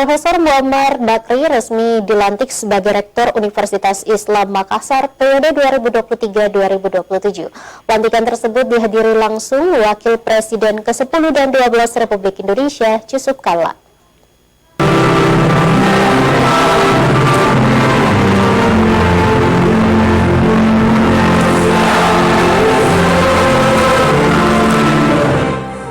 Profesor Muammar Bakri resmi dilantik sebagai Rektor Universitas Islam Makassar periode 2023-2027. Pelantikan tersebut dihadiri langsung Wakil Presiden ke-10 dan 12 Republik Indonesia, Yusuf Kalla.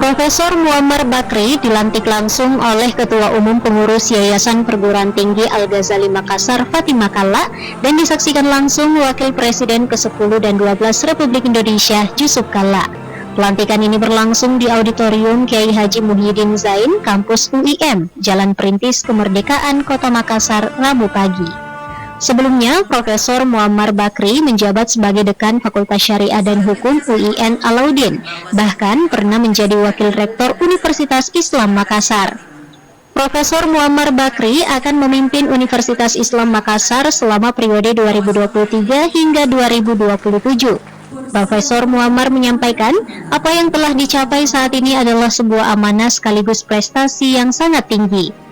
Profesor Muammar Bakri dilantik langsung oleh Ketua Umum Pengurus Yayasan Perguruan Tinggi Al-Ghazali Makassar, Fatimah Kalla, dan disaksikan langsung Wakil Presiden ke-10 dan 12 Republik Indonesia, Yusuf Kalla. Pelantikan ini berlangsung di Auditorium Kiai Haji Muhyiddin Zain, Kampus UIM, Jalan Perintis Kemerdekaan, Kota Makassar, Rabu pagi. Sebelumnya, Profesor Muammar Bakri menjabat sebagai Dekan Fakultas Syariah dan Hukum UIN Alauddin, bahkan pernah menjadi Wakil Rektor Universitas Islam Makassar. Profesor Muammar Bakri akan memimpin Universitas Islam Makassar selama periode 2023 hingga 2027. Profesor Muammar menyampaikan, apa yang telah dicapai saat ini adalah sebuah amanah sekaligus prestasi yang sangat tinggi.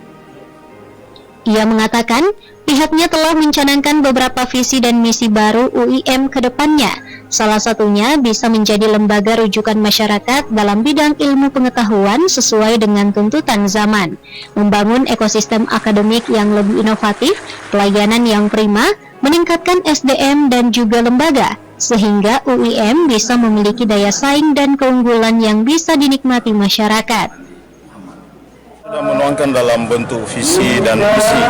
Ia mengatakan, pihaknya telah mencanangkan beberapa visi dan misi baru UIM ke depannya. Salah satunya bisa menjadi lembaga rujukan masyarakat dalam bidang ilmu pengetahuan sesuai dengan tuntutan zaman, membangun ekosistem akademik yang lebih inovatif, pelayanan yang prima, meningkatkan SDM dan juga lembaga, sehingga UIM bisa memiliki daya saing dan keunggulan yang bisa dinikmati masyarakat. Sudah menuangkan dalam bentuk visi dan misi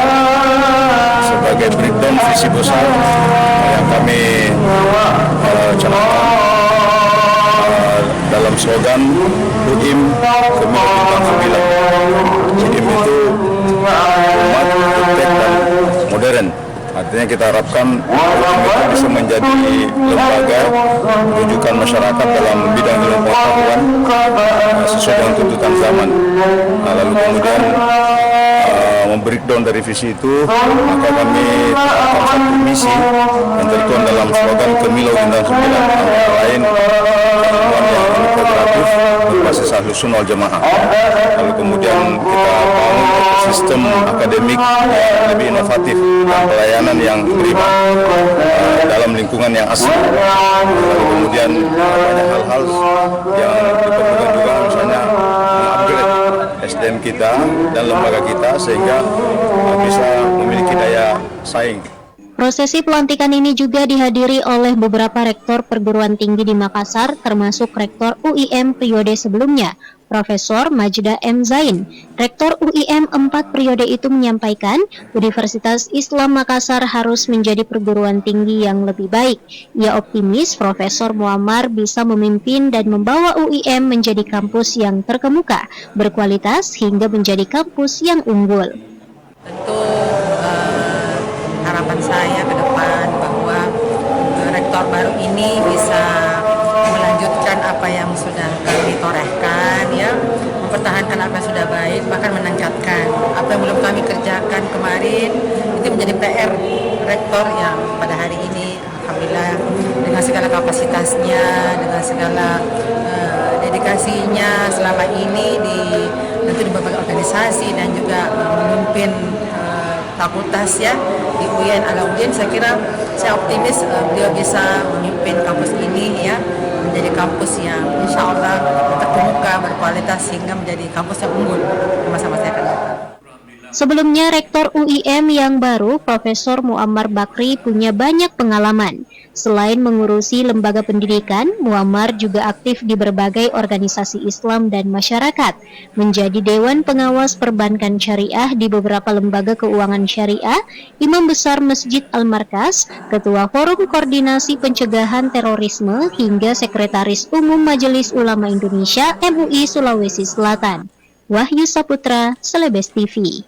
sebagai breakdown visi besar yang kami canangkan dalam slogan UIM Kemilau Bintang 9. UIM itu umat, iptek, dan modern. Artinya kita harapkan UIM itu bisa menjadi lembaga rujukan masyarakat dalam bidang ilmu pengetahuan sesuai dengan tuntutan zaman. Lalu kemudian membreakdown dari visi itu, maka kami tetapkan satu misi yang tertuang dalam slogan Kemilau Bintang 9, antara lain perempuan yang kooperatif berbasis Ahlus Sunnah wal Jamaah. Lalu kemudian kita bangun ekosistem akademik yang lebih inovatif dan pelayanan yang prima dalam lingkungan yang asli. Lalu kemudian banyak hal-hal yang diperlukan juga, misalnya mengupgrade SDM kita dan lembaga kita sehingga bisa memiliki daya saing. Prosesi pelantikan ini juga dihadiri oleh beberapa rektor perguruan tinggi di Makassar, termasuk Rektor UIM periode sebelumnya, Profesor Majda M. Zain. Rektor UIM 4 periode itu menyampaikan, Universitas Islam Makassar harus menjadi perguruan tinggi yang lebih baik. Ia optimis Profesor Muammar bisa memimpin dan membawa UIM menjadi kampus yang terkemuka, berkualitas hingga menjadi kampus yang unggul. Tentu harapan saya ke depan bahwa rektor baru ini bisa melanjutkan apa yang sudah kami torehkan, ya, mempertahankan apa yang sudah baik, bahkan meningkatkan apa yang belum kami kerjakan kemarin. Itu menjadi PR rektor yang pada hari ini, alhamdulillah, dengan segala kapasitasnya, dengan segala dedikasinya selama ini tentu di berbagai organisasi dan juga memimpin fakultas, ya, di UIN Alauddin. Saya optimis beliau bisa memimpin kampus ini, ya, menjadi kampus yang insya Allah terkemuka, berkualitas, sehingga menjadi kampus yang unggul di masa-masa yang akan datang. Sebelumnya, Rektor UIM yang baru, Profesor Muammar Bakri, punya banyak pengalaman. Selain mengurusi lembaga pendidikan, Muammar juga aktif di berbagai organisasi Islam dan masyarakat, menjadi Dewan Pengawas Perbankan Syariah di beberapa lembaga keuangan syariah, Imam Besar Masjid Al-Markas, Ketua Forum Koordinasi Pencegahan Terorisme, hingga Sekretaris Umum Majelis Ulama Indonesia MUI Sulawesi Selatan. Wahyu Saputra, Celebes TV.